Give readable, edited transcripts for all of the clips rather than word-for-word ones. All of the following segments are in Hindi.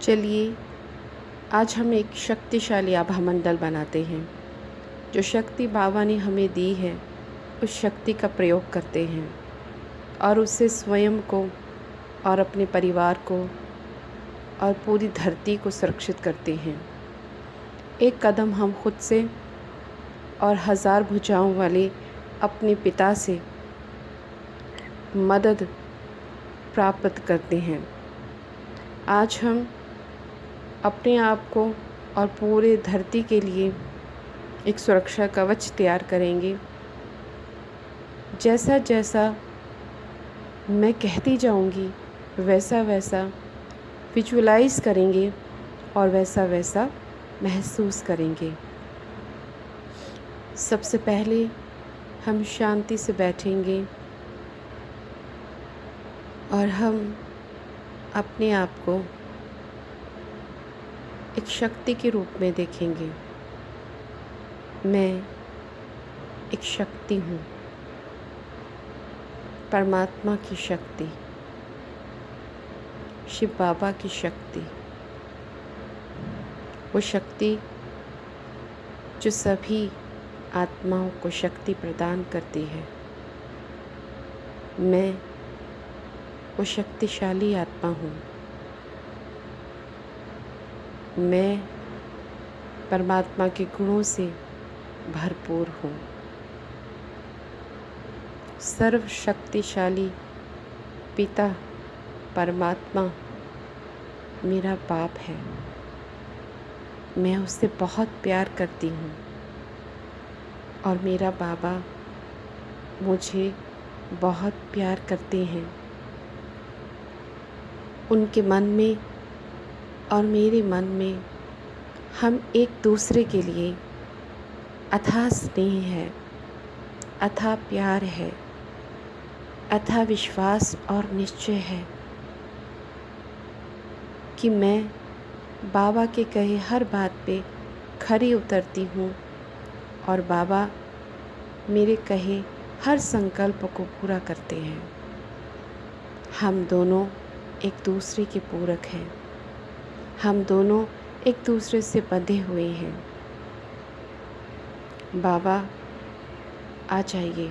चलिए आज हम एक शक्तिशाली आभा मंडल बनाते हैं। जो शक्ति बाबा ने हमें दी है उस शक्ति का प्रयोग करते हैं और उससे स्वयं को और अपने परिवार को और पूरी धरती को सुरक्षित करते हैं। एक कदम हम खुद से और 1000 भुजाओं वाले अपने पिता से मदद प्राप्त करते हैं। आज हम अपने आप को और पूरे धरती के लिए एक सुरक्षा कवच तैयार करेंगे। जैसा जैसा मैं कहती जाऊंगी वैसा वैसा विजुअलाइज करेंगे और वैसा वैसा महसूस करेंगे। सबसे पहले हम शांति से बैठेंगे और हम अपने आप को एक शक्ति के रूप में देखेंगे। मैं एक शक्ति हूँ, परमात्मा की शक्ति, शिव बाबा की शक्ति, वो शक्ति जो सभी आत्माओं को शक्ति प्रदान करती है। मैं वो शक्तिशाली आत्मा हूँ। मैं परमात्मा के गुणों से भरपूर हूँ। सर्वशक्तिशाली पिता परमात्मा मेरा बाप है। मैं उससे बहुत प्यार करती हूँ और मेरा बाबा मुझे बहुत प्यार करते हैं। उनके मन में और मेरे मन में हम एक दूसरे के लिए अथाह स्नेह है, अथाह प्यार है, अथाह विश्वास और निश्चय है कि मैं बाबा के कहे हर बात पे खरी उतरती हूँ और बाबा मेरे कहे हर संकल्प को पूरा करते हैं। हम दोनों एक दूसरे के पूरक हैं। हम दोनों एक दूसरे से बंधे हुए हैं। बाबा आ जाइए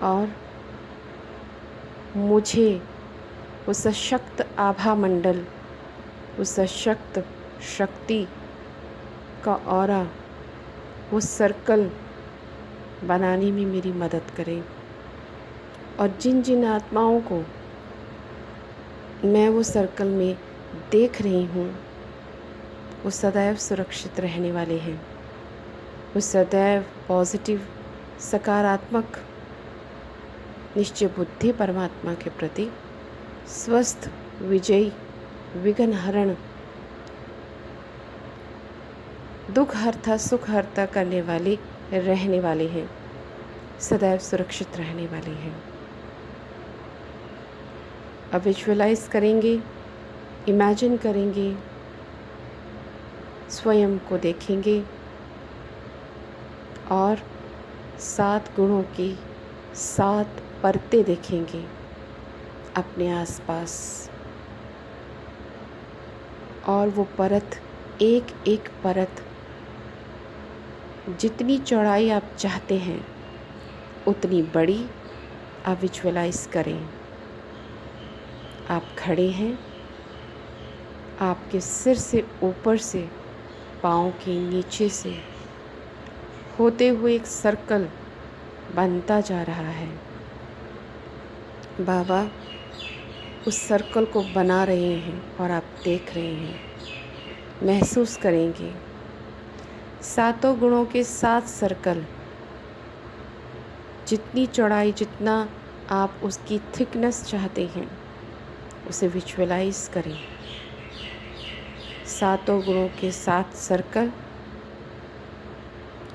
और मुझे वो सशक्त आभा मंडल, वो सशक्त शक्ति का ऑरा, वो सर्कल बनाने में मेरी मदद करें और जिन जिन आत्माओं को मैं वो सर्कल में देख रही हूँ वो सदैव सुरक्षित रहने वाले हैं। वो सदैव पॉजिटिव, सकारात्मक, निश्चय बुद्धि परमात्मा के प्रति स्वस्थ, विजयी, विघ्नहरण, दुख हरता सुख हरता करने वाले रहने वाले हैं। सदैव सुरक्षित रहने वाले हैं। अब विजुअलाइज करेंगे, इमेजिन करेंगे, स्वयं को देखेंगे और 7 गुणों की 7 परतें देखेंगे अपने आसपास और वो परत, एक एक परत, जितनी चौड़ाई आप चाहते हैं उतनी बड़ी आप विजुअलाइज करें। आप खड़े हैं, आपके सिर से ऊपर से पाँव के नीचे से होते हुए एक सर्कल बनता जा रहा है। बाबा उस सर्कल को बना रहे हैं और आप देख रहे हैं, महसूस करेंगे। 7 गुणों के 7 सर्कल, जितनी चौड़ाई, जितना आप उसकी थिकनेस चाहते हैं उसे विजुअलाइज करें। 7 गुणों के 7 सर्कल,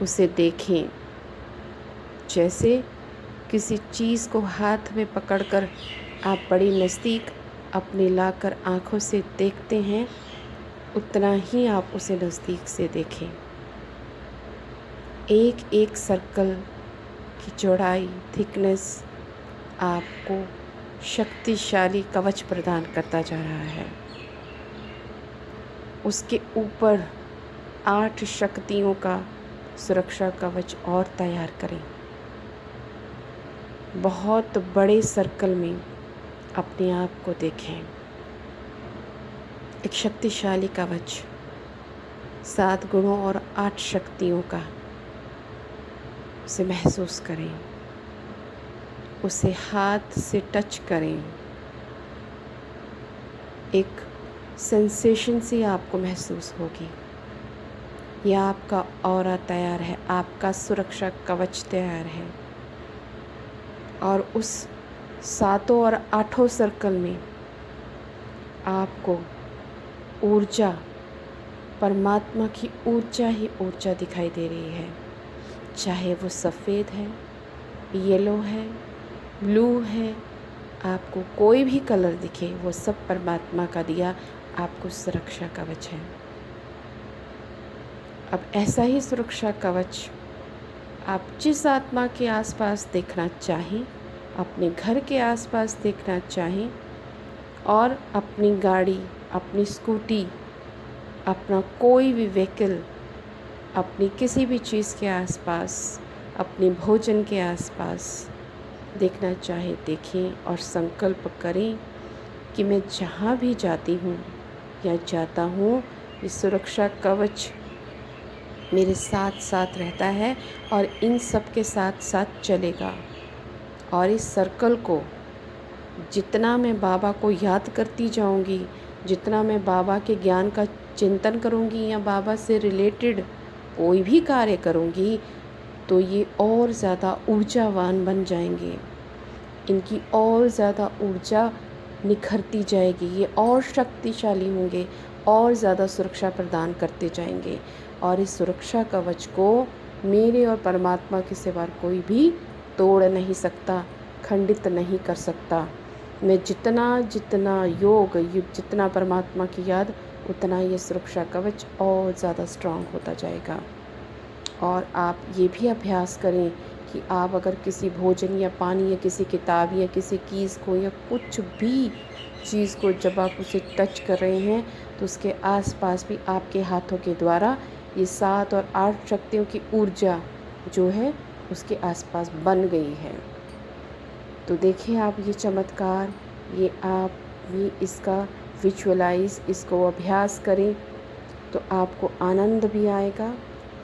उसे देखें जैसे किसी चीज़ को हाथ में पकड़कर आप बड़ी नज़दीक अपने लाकर आँखों से देखते हैं, उतना ही आप उसे नज़दीक से देखें। एक एक सर्कल की चौड़ाई, थिकनेस आपको शक्तिशाली कवच प्रदान करता जा रहा है। उसके ऊपर 8 शक्तियों का सुरक्षा कवच और तैयार करें। बहुत बड़े सर्कल में अपने आप को देखें। एक शक्तिशाली कवच 7 गुणों और 8 शक्तियों का, उसे महसूस करें, उसे हाथ से टच करें। एक सेंसेशन सी आपको महसूस होगी। यह आपका ऑरा तैयार है, आपका सुरक्षा कवच तैयार है। और उस 7 और 8 सर्कल में आपको ऊर्जा, परमात्मा की ऊर्जा ही ऊर्जा दिखाई दे रही है। चाहे वो सफ़ेद है, येलो है, ब्लू है, आपको कोई भी कलर दिखे, वो सब परमात्मा का दिया आपको सुरक्षा कवच है। अब ऐसा ही सुरक्षा कवच आप जिस आत्मा के आसपास देखना चाहें, अपने घर के आसपास देखना चाहें, और अपनी गाड़ी, अपनी स्कूटी, अपना कोई भी व्हीकल, अपनी किसी भी चीज़ के आसपास, अपने भोजन के आसपास देखना चाहे देखें और संकल्प करें कि मैं जहाँ भी जाती हूँ या जाता हूँ, ये सुरक्षा कवच मेरे साथ साथ रहता है और इन सब के साथ साथ चलेगा। और इस सर्कल को जितना मैं बाबा को याद करती जाऊंगी, जितना मैं बाबा के ज्ञान का चिंतन करूंगी या बाबा से रिलेटेड कोई भी कार्य करूंगी, तो ये और ज़्यादा ऊर्जावान बन जाएंगे। इनकी और ज़्यादा ऊर्जा निखरती जाएगी, ये और शक्तिशाली होंगे, और ज़्यादा सुरक्षा प्रदान करते जाएंगे। और इस सुरक्षा कवच को मेरे और परमात्मा के सिवा कोई भी तोड़ नहीं सकता, खंडित नहीं कर सकता। मैं जितना योग जितना परमात्मा की याद, उतना ये सुरक्षा कवच और ज़्यादा स्ट्रांग होता जाएगा। और आप ये भी अभ्यास करें कि आप अगर किसी भोजन या पानी या किसी किताब या किसी चीज़ को या कुछ भी चीज़ को जब आप उसे टच कर रहे हैं, तो उसके आसपास भी आपके हाथों के द्वारा ये 7 और 8 शक्तियों की ऊर्जा जो है उसके आसपास बन गई है। तो देखिए आप ये चमत्कार, ये आप ये इसका विजुअलाइज, इसको अभ्यास करें तो आपको आनंद भी आएगा,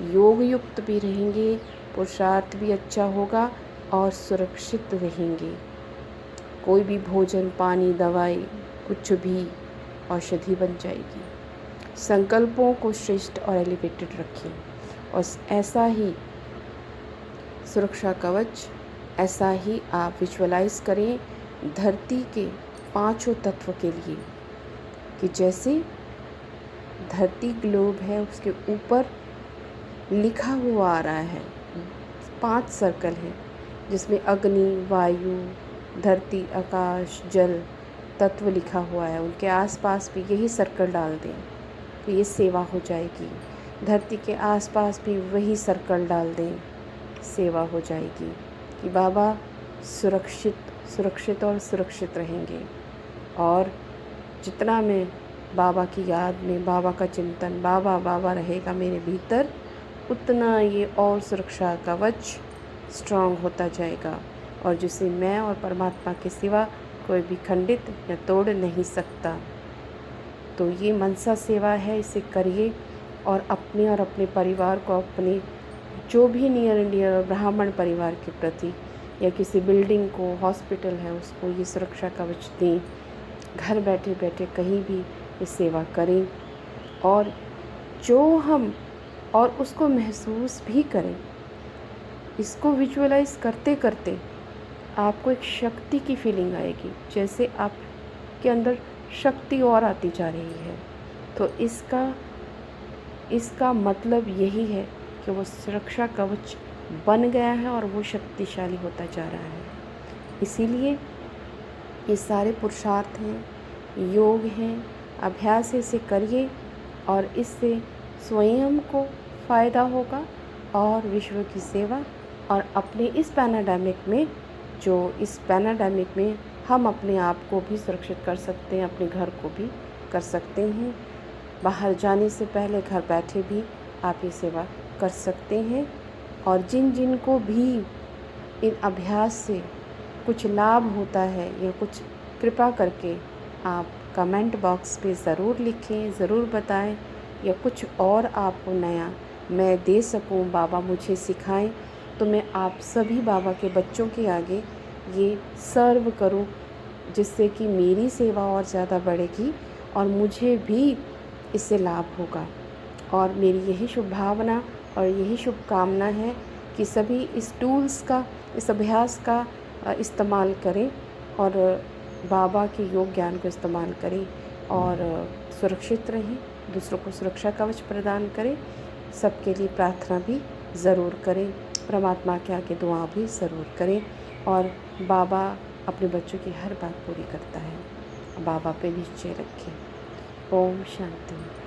योग युक्त भी रहेंगे, पुरुषार्थ भी अच्छा होगा और सुरक्षित रहेंगे। कोई भी भोजन, पानी, दवाई, कुछ भी औषधि बन जाएगी। संकल्पों को श्रेष्ठ और एलिवेटेड रखें और ऐसा ही सुरक्षा कवच, ऐसा ही आप विजुअलाइज करें धरती के 5 तत्व के लिए, कि जैसे धरती ग्लोब है, उसके ऊपर लिखा हुआ आ रहा है 5 सर्कल हैं, जिसमें अग्नि, वायु, धरती, आकाश, जल तत्व लिखा हुआ है। उनके आसपास भी यही सर्कल डाल दें तो ये सेवा हो जाएगी। धरती के आसपास भी वही सर्कल डाल दें, सेवा हो जाएगी कि बाबा सुरक्षित और सुरक्षित रहेंगे। और जितना मैं बाबा की याद में, बाबा का चिंतन, बाबा बाबा रहेगा मेरे भीतर, उतना ये और सुरक्षा कवच स्ट्रांग होता जाएगा, और जिसे मैं और परमात्मा के सिवा कोई भी खंडित या तोड़ नहीं सकता। तो ये मनसा सेवा है, इसे करिए और अपने परिवार को, अपने जो भी नियर एंड डियर ब्राह्मण परिवार के प्रति या किसी बिल्डिंग को, हॉस्पिटल है, उसको ये सुरक्षा कवच दें। घर बैठे बैठे कहीं भी ये सेवा करें और उसको महसूस भी करें। इसको विजुअलाइज करते करते आपको एक शक्ति की फीलिंग आएगी, जैसे आपके अंदर शक्ति और आती जा रही है। तो इसका मतलब यही है कि वो सुरक्षा कवच बन गया है और वो शक्तिशाली होता जा रहा है। इसीलिए ये सारे पुरुषार्थ हैं, योग हैं, अभ्यास इसे करिए और इससे स्वयं को फ़ायदा होगा और विश्व की सेवा, और अपने इस पैनाडामिक में हम अपने आप को भी सुरक्षित कर सकते हैं, अपने घर को भी कर सकते हैं। बाहर जाने से पहले घर बैठे भी आप ये सेवा कर सकते हैं। और जिन जिन को भी इन अभ्यास से कुछ लाभ होता है या कुछ, कृपा करके आप कमेंट बॉक्स पे ज़रूर लिखें, ज़रूर बताएं, या कुछ और आपको नया मैं दे सकूं, बाबा मुझे सिखाएं, तो मैं आप सभी बाबा के बच्चों के आगे ये सर्व करूं, जिससे कि मेरी सेवा और ज़्यादा बढ़ेगी और मुझे भी इससे लाभ होगा। और मेरी यही शुभ भावना और यही शुभकामना है कि सभी इस टूल्स का, इस अभ्यास का इस्तेमाल करें और बाबा के योग ज्ञान को इस्तेमाल करें और सुरक्षित रहें, दूसरों को सुरक्षा कवच प्रदान करें। सबके लिए प्रार्थना भी ज़रूर करें, परमात्मा के आगे दुआ भी ज़रूर करें। और बाबा अपने बच्चों की हर बात पूरी करता है, बाबा पे निश्चय रखें। ओम शांति।